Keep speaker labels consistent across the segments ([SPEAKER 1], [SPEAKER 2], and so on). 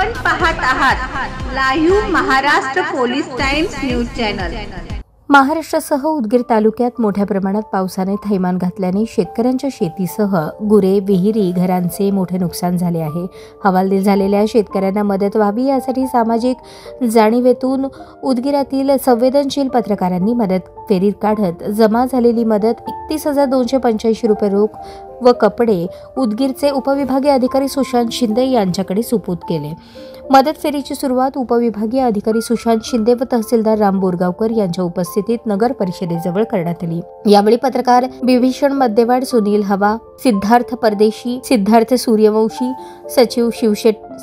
[SPEAKER 1] आपण पाहत आहात live Maharashtra police times news channel.
[SPEAKER 2] महाराष्ट्रासह उदगीर तालुक्यात मोठ्या प्रमाणात पावसाने थैमान घातल्याने शेतकऱ्यांच्या शेतीसह गुरे, विहिरी, घरांचे मोठे नुकसान झाले आहे। हवालदिल झालेल्या शेतकऱ्यांना मदत व्हावी यासाठी सामाजिक जाणीवेतून उदगीरातील संवेदनशील पत्रकारांनी मदत फेरी काढत जमा झालेली मदत 31,285 रुपये रोख व कपडे उदगीरचे उपविभागीय अधिकारी सुशांत शिंदे यांच्याकडे सुपूर्द केले। मदत फेरीची सुरुवात उपविभागीय अधिकारी सुशांत शिंदे व तहसीलदार राम बोरगावकर यांच्या उपस्थितीत नगर परिषदेजवळ करण्यात आली। यावेळी पत्रकार बिभीषण मध्यवाड, सुनील हवा, सिद्धार्थ परदेशी, सिद्धार्थ सूर्यवंशी,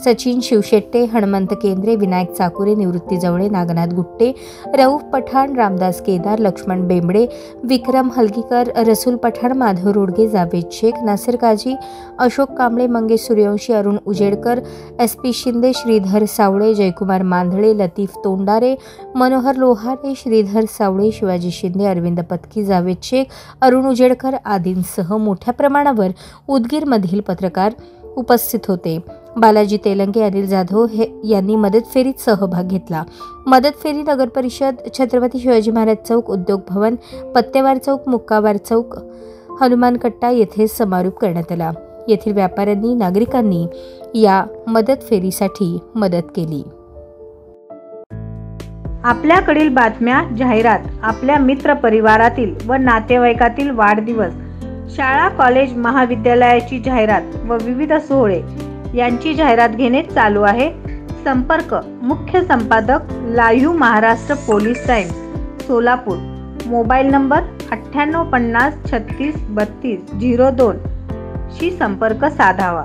[SPEAKER 2] सचिन शिवशेट्टे, हनुमंत केंद्रे, विनायक चाकुरे, निवृत्ती जवळे, नागनाथ गुट्टे, रऊफ पठाण, रामदास केदार, लक्ष्मण बेंबडे, विक्रम हलगीकर, रसूल पठाण, माधव रोडगे, जावेद शेख, नासिर काजी, अशोक कांबळे, मंगेश सूर्यवंशी, अरुण उजेडकर, SP शिंदे, श्रीधर सावळे, जयकुमार मांधळे, लतीफ तोंडारे, मनोहर लोहारे, श्रीधर सावळे, शिवाजी शिंदे, अरविंद पत्की, जावेद शेख, अरुण उजेडकर आदींसह मोठ्या प्रमाणावर उदगीरमधील पत्रकार उपस्थित होते। बालाजी तेलंगे, अनिल जाधव यांनी मदत फेरीत सहभाग घेतला। मदत फेरी नगर परिषद, छत्रपती शिवाजी महाराज चौक, उद्योग भवन, पत्तेवार चौक, मुक्कावार चौक, हनुमान कट्टा येथे समारोप करण्यात आला। येथील व्यापाऱ्यांनी, नागरिकांनी या मदत फेरीसाठी मदत केली।
[SPEAKER 1] आपल्याकडील बातम्या, जाहिरात, आपल्या मित्र परिवारातील व नातेवाईकातील वाढदिवस, शाळा, कॉलेज, महाविद्यालयाची जाहिरात व विविध सोहळे यांची जाहिरात घेणे चालू आहे। संपर्क मुख्य संपादक, live Maharashtra police times, Solapur. Mobile number 9850 36 32 02 शी संपर्क साधावा।